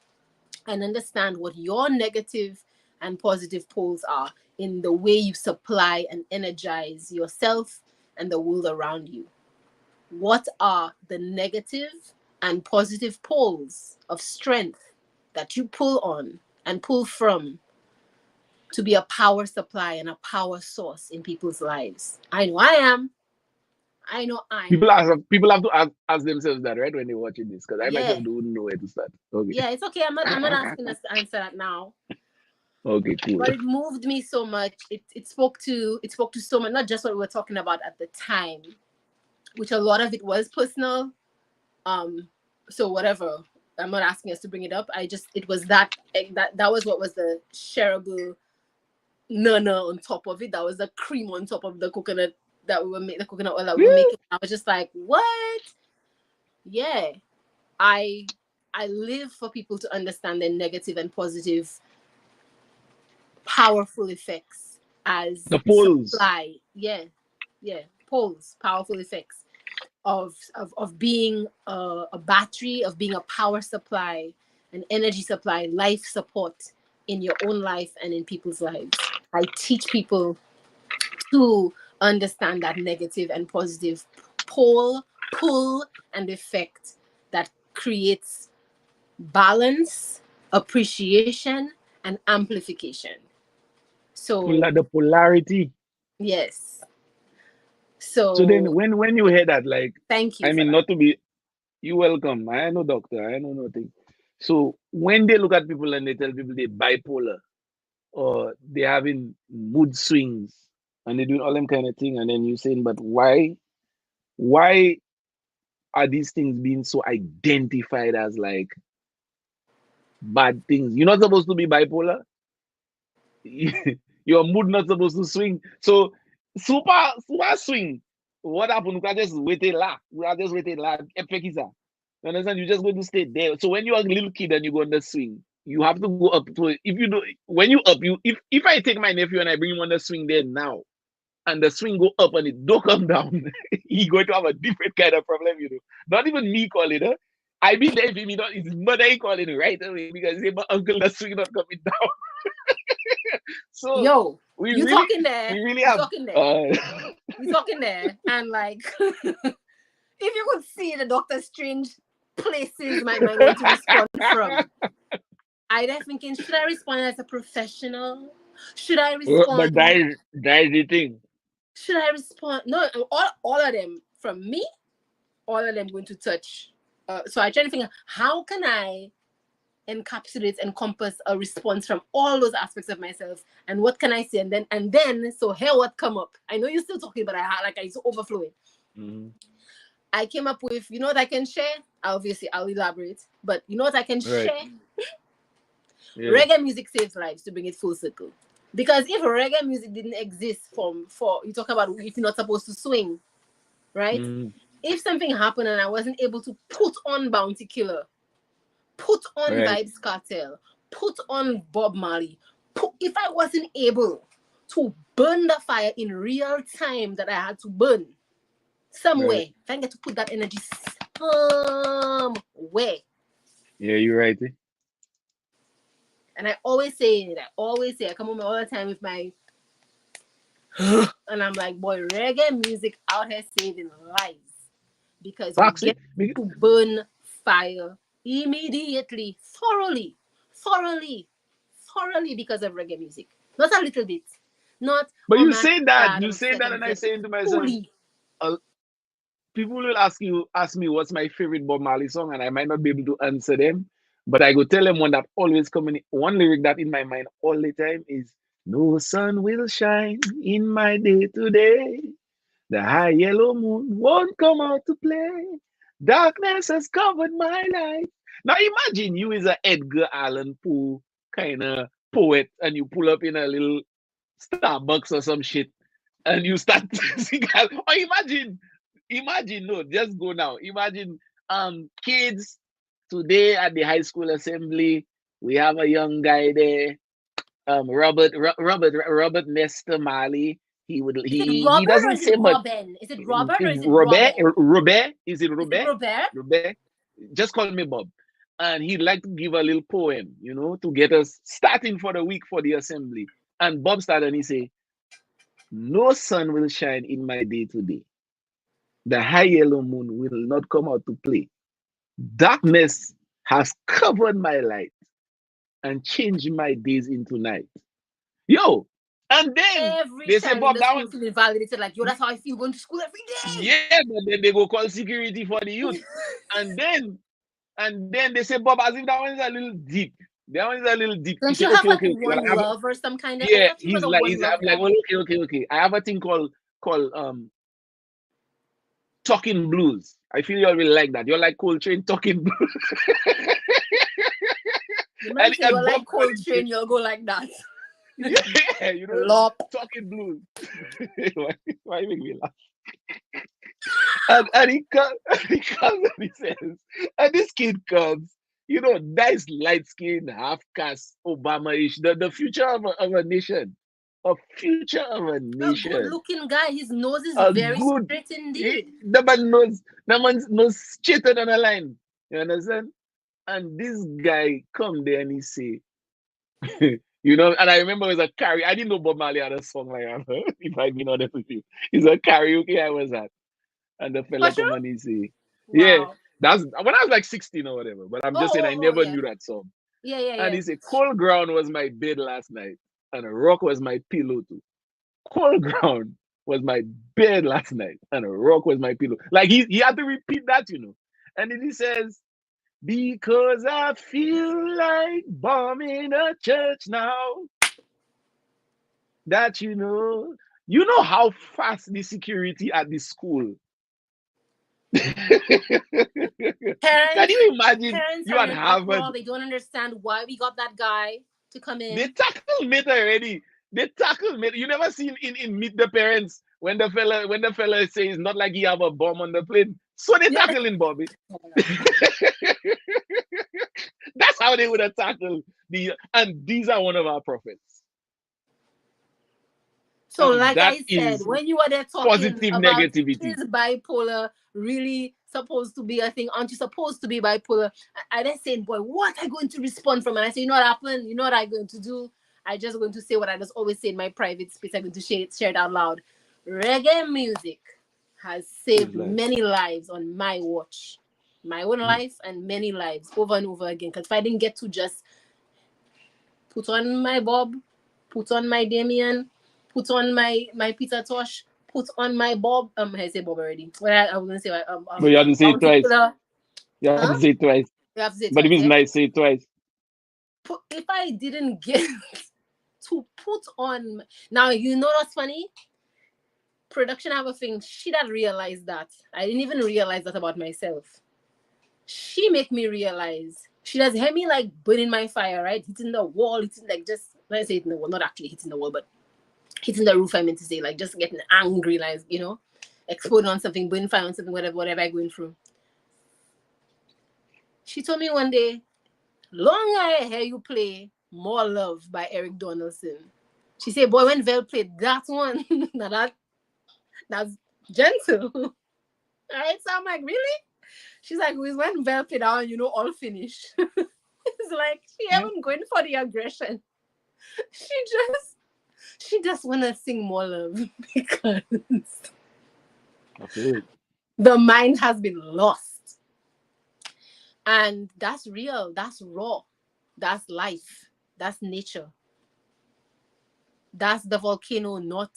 and understand what your negative and positive poles are in the way you supply and energize yourself and the world around you. What are the negative and positive poles of strength that you pull on and pull from to be a power supply and a power source in people's lives? I know I am. I know I am. People have to ask themselves that, right, when they're watching this, because I myself Yeah. wouldn't know where to start. Okay. Yeah, it's okay. I'm not asking us to answer that now. Okay, cool. But it moved me so much. It spoke to so much, not just what we were talking about at the time, which a lot of it was personal. So whatever. I'm not asking us to bring it up. It was that was what was the shareable nana on top of it. That was the cream on top of the coconut that we were making, the coconut oil that we were making. I was just like, what? Yeah. I live for people to understand their negative and positive powerful effects as the poles. Supply. Yeah. Poles, powerful effects of being a battery, of being a power supply, an energy supply, life support in your own life and in people's lives. I teach people to understand that negative and positive pull, and effect that creates balance, appreciation, and amplification. So The polarity. yes. So then when you hear that, like, thank you. I mean, not to be, you welcome. I am no doctor, I know nothing. So when they look at people and they tell people they're bipolar or they're having mood swings and they're doing all them kind of thing, and then you're saying, but why are these things being so identified as like bad things? You're not supposed to be bipolar. You're Your mood not supposed to swing. So super swing. What happened? We can just wait a lot. We are just waiting like epic is that. You understand? You just going to stay there. So when you're a little kid and you go on the swing, you have to go up to it. If you do when you up, you if I take my nephew and I bring him on the swing there now, and the swing go up and it don't come down, he going to have a different kind of problem, you know. Not even me calling her. I be there if he not his mother he calling right away because he say, my uncle the swing not coming down. So Yo, we you really talking there? we really You have talking there? You talking there? And like, if you could see the Doctor Strange places my mind want to respond from, I there thinking, should I respond as a professional? Should I but respond? that is the thing. Should I respond? No, all of them from me, all of them going to touch. So I try to think, how can I encompass a response from all those aspects of myself, and what can I say? And then, so here what come up. I know you're still talking, but I used to overflowing. Mm-hmm. I came up with, you know what I can share? Obviously, I'll elaborate, but you know what I can share? Yeah. Reggae music saves lives, to bring it full circle. Because if reggae music didn't exist for you talk about if you're not supposed to swing, right? Mm-hmm. If something happened and I wasn't able to put on Bounty Killer, put on Vibes Cartel, put on Bob Marley, if I wasn't able to burn the fire in real time that I had to burn somewhere, if I get to put that energy somewhere. Yeah, you're right. And I always say, I come home all the time with my and I'm like, boy, reggae music out here saving lives. Because we get to burn fire immediately, thoroughly because of reggae music. Not a little bit. Not. But you say that, and I say to myself, people will ask me what's my favorite Bob Marley song, and I might not be able to answer them. But I go tell them one that always coming. One lyric that in my mind all the time is, "No sun will shine in my day today. The high yellow moon won't come out to play. Darkness has covered my life." Now imagine you is a Edgar Allan Poe kind of poet, and you pull up in a little Starbucks or some shit, and you start singing. Or imagine, no, just go now. Imagine kids today at the high school assembly, we have a young guy there, Robert Nesta Marley. He doesn't say much. Is it Robert or is it Robert? Robert? Is it Robert? Is it Robert? Robert? Just call me Bob. And he'd like to give a little poem, to get us starting for the week for the assembly. And Bob started and he say, "No sun will shine in my day today. The high yellow moon will not come out to play. Darkness has covered my light and changed my days into night." Yo, and then they say, "Bob, that was validated. Like, yo, that's how I feel going to school every day." Yeah, but then they go call security for the youth, and then they say, "Bob, as if that one is a little deep. That one is a little deep." Don't you have one love or some kind of? Yeah, I'm like, well, okay. I have a thing called talking blues. I feel you all will like that. You're like Coltrane talking blues. You might say you're like Coltrane, you'll go like that. Yeah, talking blues. Why make me laugh? and he comes and he says, and this kid comes, nice light skin, half caste, Obama-ish, the future of a nation. A future of a nation. A good-looking guy. His nose is very straight indeed. The man's nose straighter than a line. You understand? And this guy come there and he say, and I remember it was a karaoke. I didn't know Bob Marley had a song like that. If I've been honest with you, it's a karaoke I was at, and the fella come and he say, wow. Yeah, that's when I was like 16 or whatever. But I'm just saying I never knew that song. Yeah. And he said, "Cold ground was my bed last night, and a rock was my pillow too. Cold ground was my bed last night, and a rock was my pillow." Like he had to repeat that, And then he says, "Because I feel like bombing a church now. That you know how fast the security at the school." Can you imagine? You at Harvard. They don't understand why we got that guy to come in. They tackled me already. They tackle me. You never seen in Meet the Parents when the fella says not like he have a bomb on the plane. So they Yeah. tackling Bobby. That's how they would have tackled and these are one of our prophets. So, And like that I said, is when you were there talking positive about negativity. is bipolar really supposed to be a thing? Aren't you supposed to be bipolar? I then said, boy, what am I going to respond from? And I said, you know what happened? You know what I'm going to do? I just going to say what I just always say in my private space. I'm going to share it out loud. Reggae music has Saves saved lives. many lives on my watch. My own Mm. life and many lives over and over again. Because if I didn't get to just put on my Bob, put on my Damien, put on my Peter Tosh, put on my Bob. I say Bob already. Well, I was gonna say But you have to say it Bounty twice. Killer. You have Huh? to say it twice. You have to say it But if twice, it's yeah. nice, say it twice. If I didn't get to put on, now you know what's funny? Production have a thing. She didn't realize that. I didn't even realize that about myself. She make me realize. She does hear me like burning my fire, right? Hitting the wall, hitting like just let's say hitting the wall, not actually hitting the wall, but hitting the roof, I meant to say, like just getting angry, like, exploding on something, burning fire on something, whatever I'm going through. She told me one day, long I hear you play More Love by Eric Donaldson. She said, boy, when Vel played that one, now that's gentle. Right? So I'm like, really? She's like, when Vel played that one, all finished. It's like she Yeah. haven't going for the aggression. She just she just wanna sing More Love because I feel it. the mind has been lost. And that's real. That's raw. That's life. That's nature. That's the volcano not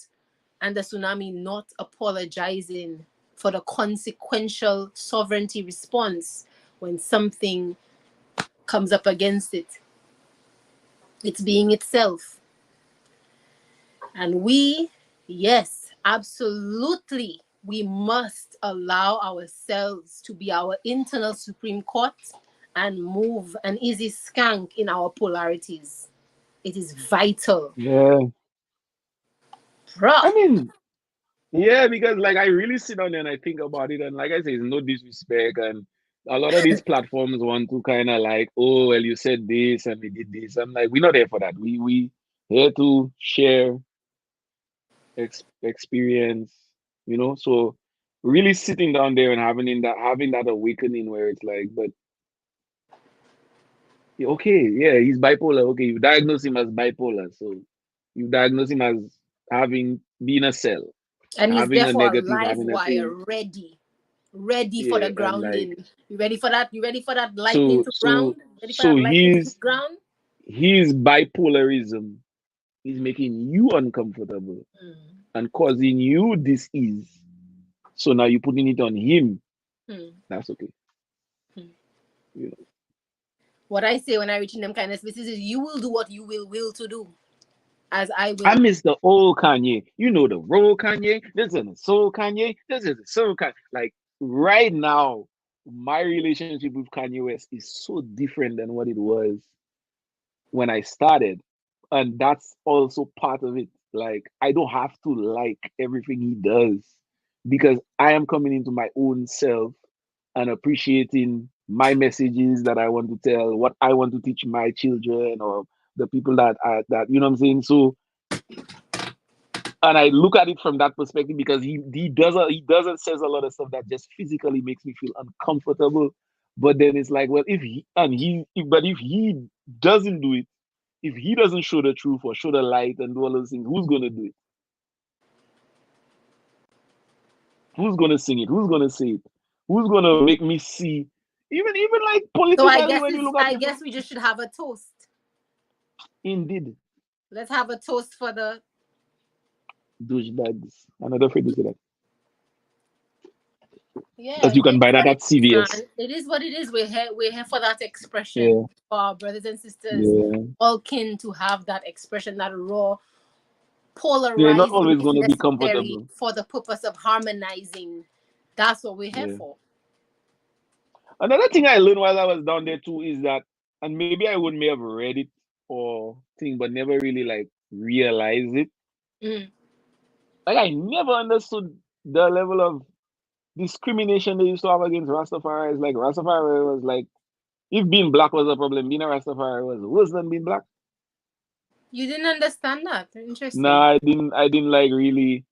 and the tsunami not apologizing for the consequential sovereignty response when something comes up against it. It's being itself. And yes, absolutely, we must allow ourselves to be our internal Supreme Court and move an easy skank in our polarities. It is vital. Yeah. Bruh. I mean, yeah, because like I really sit down there and I think about it, and like I say, it's no disrespect, and a lot of these platforms want to kind of like, oh, well, you said this and we did this. I'm like, we're not here for that. We here to share experience, So really sitting down there and having that awakening where it's like, but okay, yeah, he's bipolar. Okay, you diagnose him as bipolar, so you diagnose him as having being a cell, And he's having there a for a negative, live having a wire, thing. ready. Ready for Yeah, the and like grounding. You ready for that? You ready for that lightning so to so ground? Ready for so that lightning to his hit ground? his bipolarism is making you uncomfortable Hmm. and causing you disease. So now you're putting it on him. Hmm. That's okay. Hmm. You know. What I say when I reach in them kind of spaces is you will do what you will to do. As I I will. miss the old Kanye. You know the raw Kanye. This is the soul Kanye. This is the soul Kanye. Like right now, my relationship with Kanye West is so different than what it was when I started. And that's also part of it. Like, I don't have to like everything he does because I am coming into my own self and appreciating my messages that I want to tell, what I want to teach my children or the people that you know what I'm saying. So, and I look at it from that perspective because he doesn't says a lot of stuff that just physically makes me feel uncomfortable. But then it's like, well, if he doesn't do it, if he doesn't show the truth or show the light and do all those things, who's gonna do it? Who's gonna sing it? Who's gonna say it? Who's gonna make me see? Even like So I politically, guess when you it's look at I people, guess we just should have a toast. indeed, Let's have a toast for the douchebags. I'm not afraid to say that yeah, because you it can is buy that what it at is, man. CVS. It is what it is. We're here for that expression. Yeah, For our brothers and sisters, yeah. all kin to have that expression, that raw They're not polarizing always if gonna be necessary comfortable. for the purpose of harmonizing. That's what we're here Yeah. for. Another thing I learned while I was down there too is that, and maybe I would may have read it or thing, but never really like realize it. Mm. Like I never understood the level of discrimination they used to have against Rastafari. Like Rastafari was like, if being black was a problem, being a Rastafari was worse than being black. You didn't understand that. Interesting. Nah, I didn't. I didn't like really.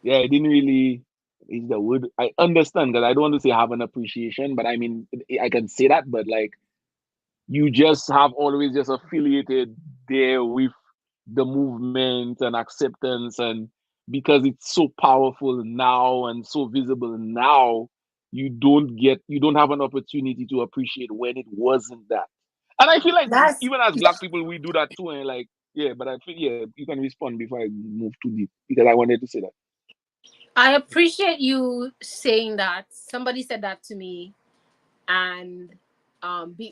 Yeah, I didn't really. Is the word I understand because I don't want to say have an appreciation, but I mean I can say that. But like you just have always just affiliated there with the movement and acceptance, and because it's so powerful now and so visible now, you don't have an opportunity to appreciate when it wasn't that. And I feel like That's even as black people we do that too, and like yeah, but I feel yeah, you can respond before I move too deep because I wanted to say that. I appreciate you saying that. Somebody said that to me, and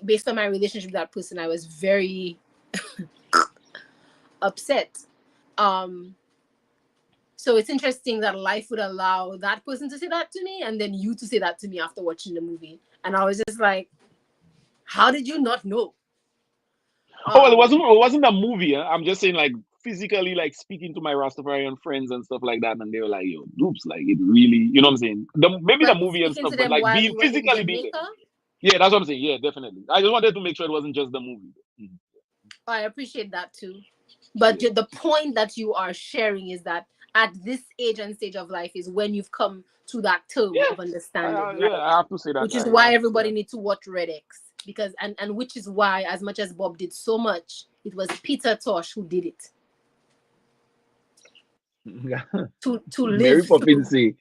based on my relationship with that person, I was very upset. Um, so it's interesting that life would allow that person to say that to me, and then you to say that to me after watching the movie, and I was just like, "How did you not know?" Oh well, Um, it wasn't a movie. Huh? I'm just saying, like physically, like speaking to my Rastafarian friends and stuff like that, and they were like, "Yo, Dupes, like it really," you know what I'm saying? Maybe the like movie and speaking stuff, to but them like while being you were in physically being there. Jamaica. Yeah, that's what I'm saying. Yeah, definitely. I just wanted to make sure it wasn't just the movie. Mhm. I appreciate that too. But Yeah, the point that you are sharing is that at this age and stage of life is when you've come to that term yeah, of understanding, yeah. right? I have to say that. Which is I why have to say everybody needs to watch Red X, because and which is why, as much as Bob did so much, it was Peter Tosh who did it that. to live Mary Poppins through. say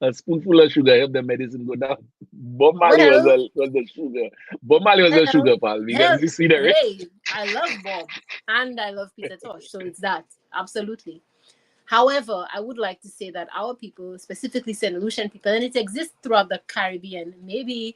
a spoonful of sugar help the medicine go down. Bob Marley Well, was the sugar. Bob Marley was the well, sugar pal because hell, you see the rest. hey, I love Bob and I love Peter Tosh, so it's that absolutely. However, I would like to say that our people, specifically St. Lucian people, and it exists throughout the Caribbean. Maybe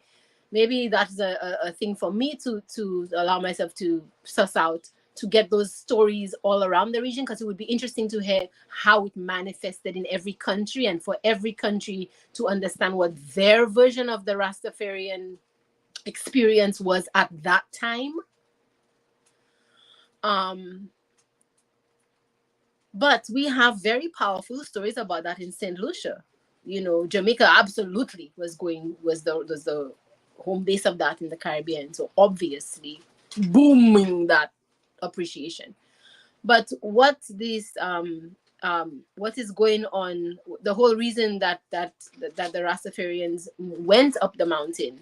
that's a thing for me to allow myself to suss out, to get those stories all around the region, because it would be interesting to hear how it manifested in every country, and for every country to understand what their version of the Rastafarian experience was at that time. Um, But we have very powerful stories about that in St. Lucia. You know, Jamaica absolutely was the home base of that in the Caribbean. So obviously booming that appreciation. But what is going on, the whole reason that the Rastafarians went up the mountain,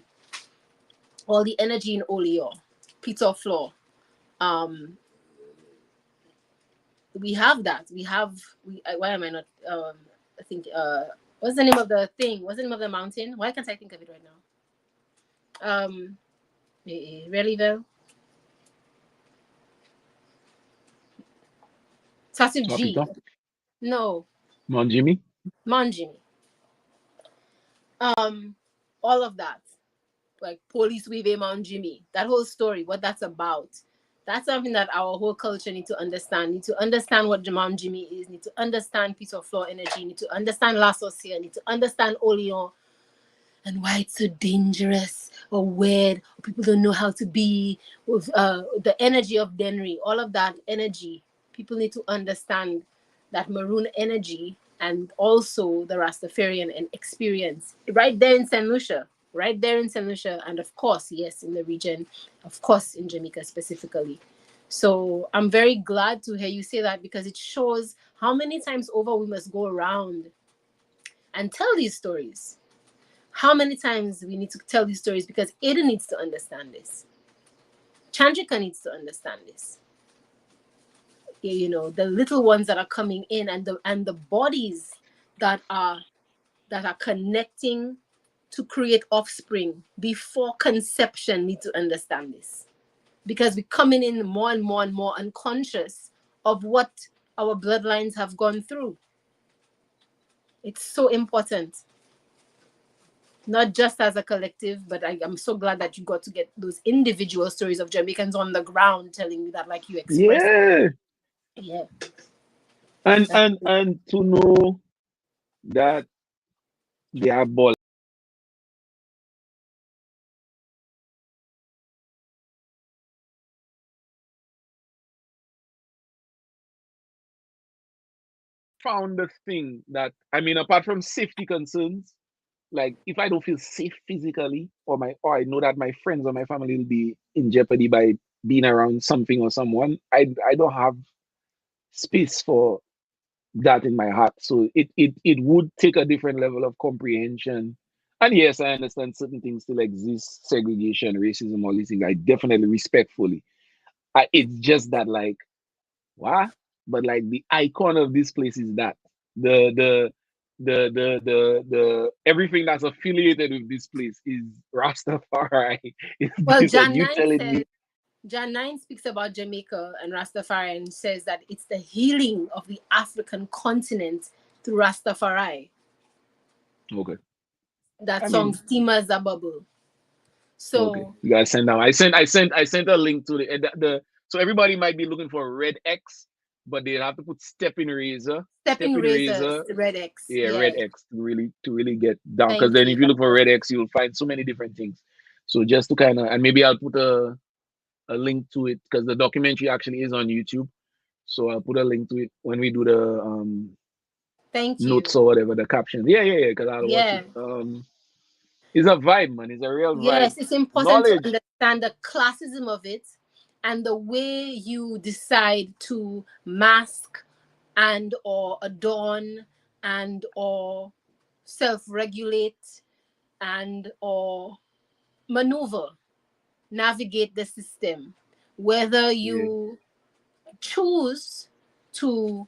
all the energy in Olio, Peter Floor, um, we have that. Why am I not? I think. What's the name of the thing? What's the name of the mountain? Why can't I think of it right now? Rellyville. Starts with G. Papito, No, Mon Jimmy. Manjini. Um, all of that, like Police Weave Mount Jimmy. That whole story, what that's about. That's something that our whole culture need to understand. Need to understand what Mount Jimmy is. Need to understand Piece of Floor energy. Need to understand La Sorcière. Need to understand Oleon and why it's so dangerous or weird, or people don't know how to be with the energy of Denry, all of that energy. People need to understand that maroon energy and also the Rastafarian and experience right there in St. Lucia, right there in St. Lucia, and of course, yes, in the region, of course, in Jamaica specifically. So I'm very glad to hear you say that, because it shows how many times over we must go around and tell these stories, how many times we need to tell these stories, because Ada needs to understand this. Chandrika needs to understand this. You know, the little ones that are coming in, and the bodies that are connecting to create offspring before conception need to understand this, because we're coming in more and more and more unconscious of what our bloodlines have gone through. It's so important, not just as a collective, but I'm so glad that you got to get those individual stories of Jamaicans on the ground telling me that, like you expressed. Yeah, Yeah. and to know that they are ball found the thing that, I mean, apart from safety concerns, like if I don't feel safe physically, or I know that my friends or my family will be in jeopardy by being around something or someone, I don't have space for that in my heart. So it would take a different level of comprehension. And yes, I understand certain things still exist, segregation, racism, all these things. I definitely respectfully. It's just that, like, what? But like the icon of this place is that the the the everything that's affiliated with this place is Rastafari. Is Well, this, and you telling me? John 9 speaks about Jamaica and Rastafari and says that it's the healing of the African continent through Rastafari. Okay, That I song mean, Steamers a Bubble. okay, So you guys send down. I sent a link to the so everybody might be looking for a red X, but they have to put Stepping stepping Razors, razor, the Red X. yeah, Yeah. red X to really get down. Because Thank then you. if you look for red X, you'll find so many different things. So just to kind of, and maybe I'll put a link to it because the documentary actually is on YouTube. So I'll put a link to it when we do the Thank notes you. or whatever, the captions. Yeah. Because I'll watch it. Yeah. It's a vibe, man. It's a real vibe. Yes, it's important to Knowledge. understand the classism of it and the way you decide to mask and or adorn and or self-regulate and or maneuver, navigate the system. Whether Yeah. you choose to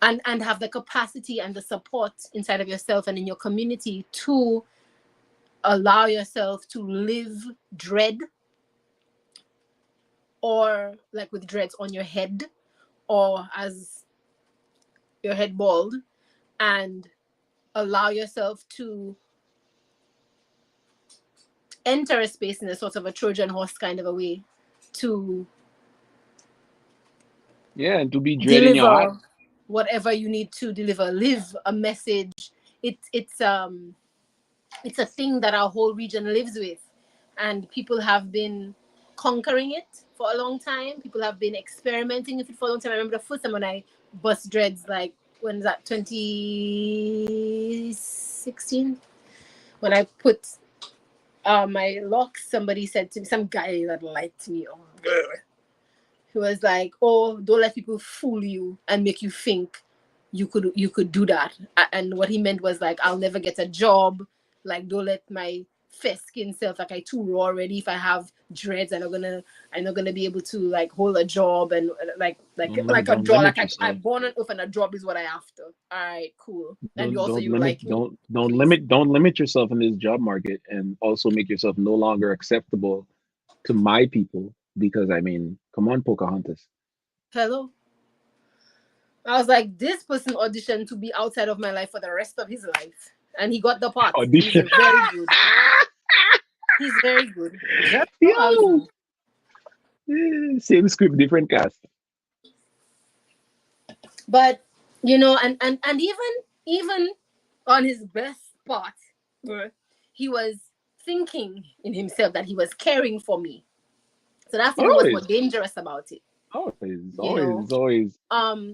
and have the capacity and the support inside of yourself and in your community to allow yourself to live dread, or like with dreads on your head, or as your head bald, and allow yourself to enter a space in a sort of a Trojan horse kind of a way to Yeah, and to be dread in your heart. deliver whatever you need to deliver, live a message. It's a thing that our whole region lives with, and people have been conquering it for a long time. People have been experimenting with it for a long time. I remember the first time when I bust dreads, like when is that, 2016, when I put my locks. Somebody said to me, some guy that liked me, oh, he was like, "Oh, don't let people fool you and make you think you could do that." And what he meant was like, "I'll never get a job. Like, don't let my fair skin self, like I too raw already. If I have dreads, I'm not gonna be able to like hold a job and like a Don't job. limit Like I yourself. born on earth and a job is what I have to. All right, cool. And you also Don't you limit like me, don't please. don't limit yourself in this job market, and also make yourself no longer acceptable to my people. Because I mean, come on, Pocahontas. Hello. I was like, this person auditioned to be outside of my life for the rest of his life. And he got the part. He's Audition. very good. He's very good. Just so Yo, Alvin. same script, different cast. But and even on his best part, bruh, he was thinking in himself that he was caring for me. So that's even what's more Always, dangerous about it. always, You know. always, always.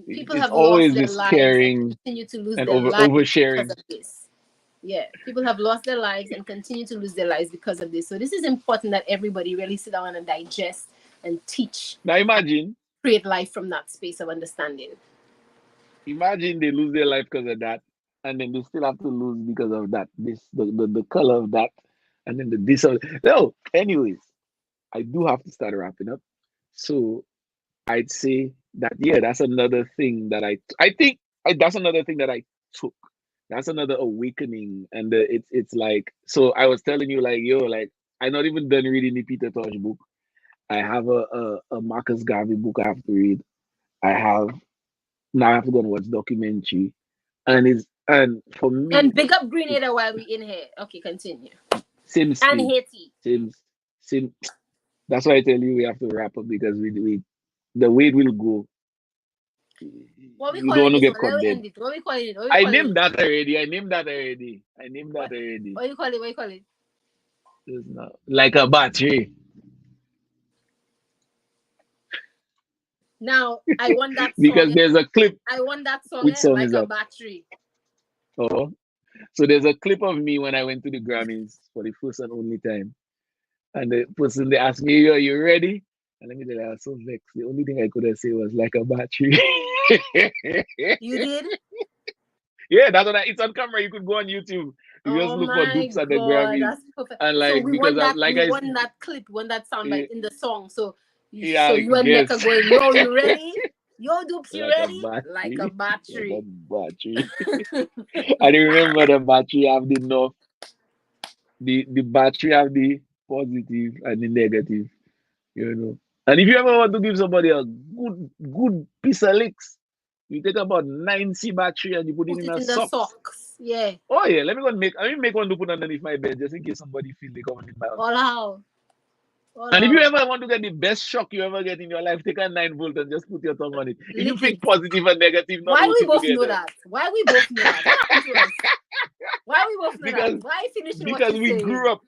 People It's have lost always their this lives and caring continue to lose and their lives because oversharing. of this. Yeah, people have lost their lives and continue to lose their lives because of this. So this is important that everybody really sit down and digest and teach, Now imagine, create life from that space of understanding. imagine they lose their life because of that, and then they still have to lose because of that. The color of that, and then the this. No, anyways, I do have to start wrapping up. So I'd say that, yeah, that's another thing that I think that's another thing that I took. That's another awakening, and it's like, so I was telling you, like, yo, like, I not even done reading the Peter Tosh book. I have a Marcus Garvey book I have to read. I have Now I have to go and watch documentary, and for me, And big up it's Grenada while we in here. Okay, continue. same And speed, Haiti. same same. That's why I tell you we have to wrap up, because we the way it will go, What we you don't calling want to this get one? Let caught me dead. end it. What we calling it? What we I calling named it? that already. I named that already. I named that What already. what you call it? What you call it? It's not like a battery. Now I want that because song. there's a clip. I want that song Which song like is a that? battery. Oh, so there's a clip of me when I went to the Grammys for the first and only time. And the person they asked me, "Are you ready?" And let me tell you, I was so vexed. The only thing I could have said was like a battery. You did? Yeah, that's what it's on camera. You could go on YouTube. You just Oh look for my Dupes at the god, Grammys. that's perfect. And So like because I, like we I won that clip, won that soundbite eh, in the song. So yeah, I you and Mecca guess. going, yo, you ready? Yo, Dupes, you Like a ready? Like a battery. Like a battery. battery. I remember the battery have the north, the battery have the positive and the negative, you know. And if you ever want to give somebody a good piece of licks, you take about 9C battery and you put it Put in it a in the socks. socks. Yeah. Oh yeah, let me make one to put underneath my bed just in case somebody feel they coming in my house. All out. All And if you out. ever want to get the best shock you ever get in your life, take a 9 volt and just put your tongue on it. If you Lick it. think positive and negative not Why we working both know together, that? Why we both know that? What happened to us? Why we both know that? because Why finishing what because you we saying? grew up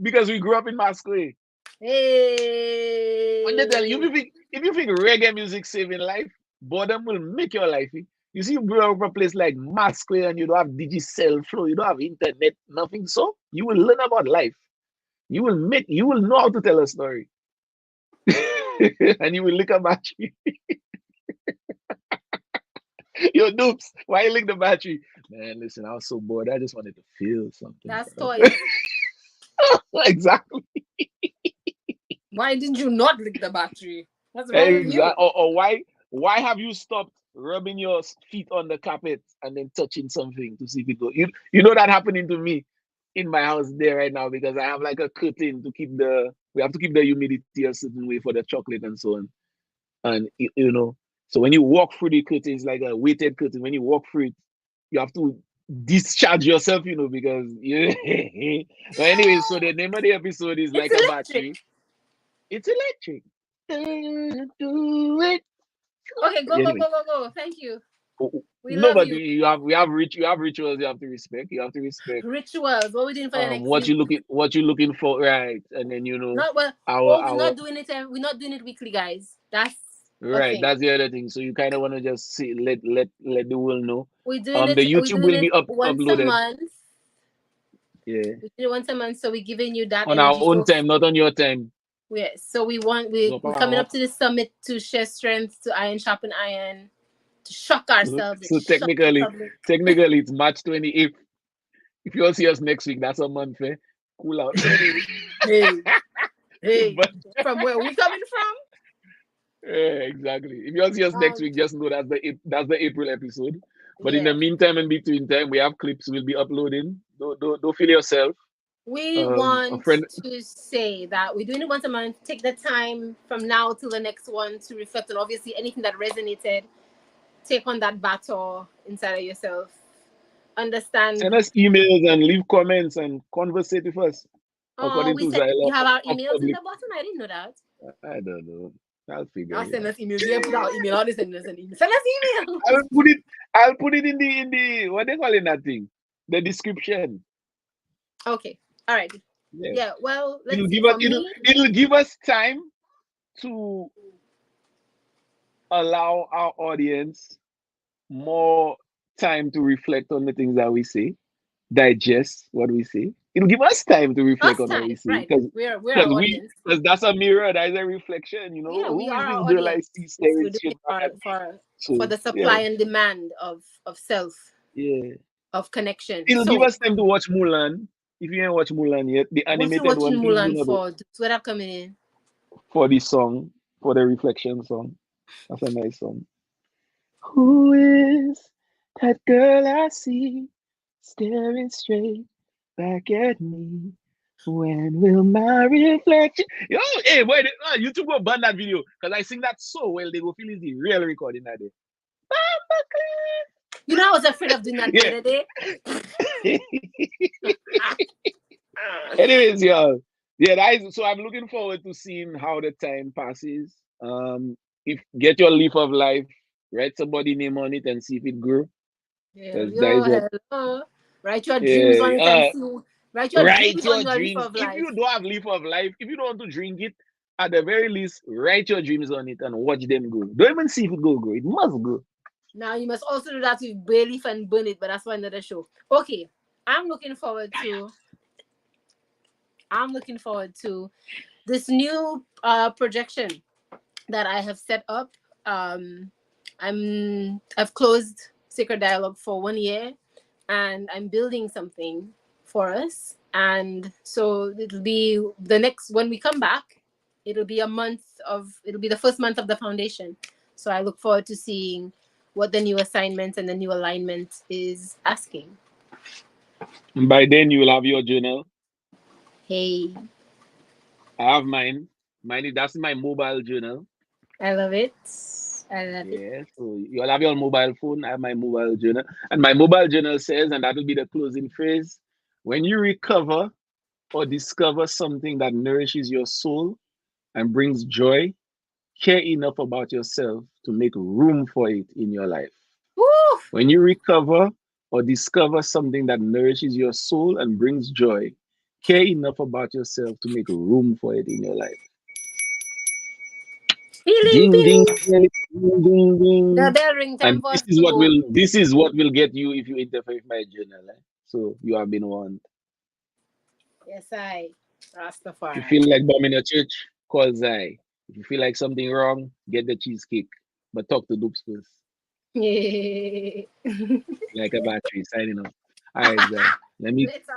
because we grew up in Masquerade. When they tell you, Hey. if you think reggae music saving life, boredom will make your life. You see, you grow up a place like Masquerade and you don't have Digicel flow, you don't have internet, nothing. So you will learn about life. You will know how to tell a story. And you will look at battery. Yo, Dupes, why you lick the battery? Man, listen, I was so bored. I just wanted to feel something, That's bro. toys. Exactly. Why didn't you not lick the battery? What's wrong with you? Exactly. Or why have you stopped rubbing your feet on the carpet and then touching something to see if it go? You know that happening to me in my house there right now because I have like a curtain to keep we have to keep the humidity a certain way for the chocolate and so on. And you know, so when you walk through the curtain, it's like a weighted curtain. When you walk through it, you have to discharge yourself, you know, because you but anyway, so the name of the episode is It's like a electric. battery. It's electric. Do it. Okay, go, go, Anyway, go, go, go. Thank you. We no, love but you. you have rituals you have to respect. You have to respect Rituals. What we doing for the next week? what you looking for, right? And then you know Not well. our Oh, we're our not doing it. We're not doing it weekly, guys. That's a right. thing. That's the other thing. So you kind of want to just see let the world know. We're doing it. The We're YouTube doing will it be once a uploaded. month. Yeah, We do it once a month, so we're giving you that on our energy. own So time, not on your time. yeah, so No we're coming power. up to the summit to share strength, to iron sharpen iron, to shock ourselves and So shock the public. technically it's March 28th. If you all see us next week, that's a month. Eh? Cool out. Hey, hey, hey! But From where we coming from? yeah, exactly. If you all see us next Um, week, just know that's the April episode. But in the yeah. meantime, in between time, we have clips we'll be uploading. Don't feel yourself. We A want friend, to say that we're doing it once a month. Take the time from now till the next one to reflect on obviously anything that resonated. Take on that battle inside of yourself. send Understand. us emails and leave comments and conversate with us Oh, according we to said you Xylaw have our of emails in public. the bottom. I didn't know that. I don't know. I'll figure I'll it send out. us emails. You put our email. I'll send us an email. Send us email. I'll put it in the what they call in that thing, the description. Okay. All right. Yeah, Yeah. Well, let's see. For me, it'll give us time to allow our audience more time to reflect on the things that we say, digest what we say. It'll give us time to reflect us on what we time. say Right. We're our audience. because that's a mirror, that is a reflection. You know, Yeah, we who is are this our girl I audience. see staring We're doing straight it back at me? for So the yeah, supply and demand of self, yeah. of connection. It'll give So us time to watch Mulan. If you ain't watched Mulan yet, the what you animated watching one, please do Mulan not for? What up coming in? for the song, for the reflection song. That's a nice song. Who is that girl I see staring straight back at me? When will my reflection? Yo, hey, wait, YouTube go ban that video because I sing that so well. They go feel it's the real recording that day. You know, I was afraid of doing that the Yeah. other day. Anyways, y'all. Yeah, so I'm looking forward to seeing how the time passes. If get your leaf of life, write somebody name on it and see if it grew. Yeah, Because that is what. hello. Write your dreams on Yeah. it and see. Write your Write dreams on your your leaf dreams. of If life. you don't have leaf of life, if you don't want to drink it, At the very least, write your dreams on it and watch them go. Don't even see if it go. It must go. Now you must also do that with bay leaf and burn it, but that's for another show. Okay, I'm looking forward to. I'm looking forward to this new projection that I have set up. I've closed Sacred Dialogue for 1 year, and I'm building something for us. And so it'll be the next when we come back. It'll be it'll be the first month of the foundation. So I look forward to seeing what the new assignment and the new alignment is asking. And by then, you will have your journal. Hey, I have mine. That's my mobile journal. I love it. I love it. Yeah, so you'll have your mobile phone. I have my mobile journal. And my mobile journal says, and that will be the closing phrase, when you recover or discover something that nourishes your soul and brings joy, care enough about yourself to make room for it in your life. Woo! When you recover or discover something that nourishes your soul and brings joy, care enough about yourself to make room for it in your life. Peeling, Ding ding peeling. ding ding ding The ding. bell ring time And for us to go. this is what will get you if you interfere with my journal. Eh? So you have been warned. Yes, I. If you Rastafari. feel like bombing a church, call Zai. If you feel like something wrong, get the cheesecake. But talk to Dupes first. Yeah. Like a battery signing off. All right, Zai. Let me Let's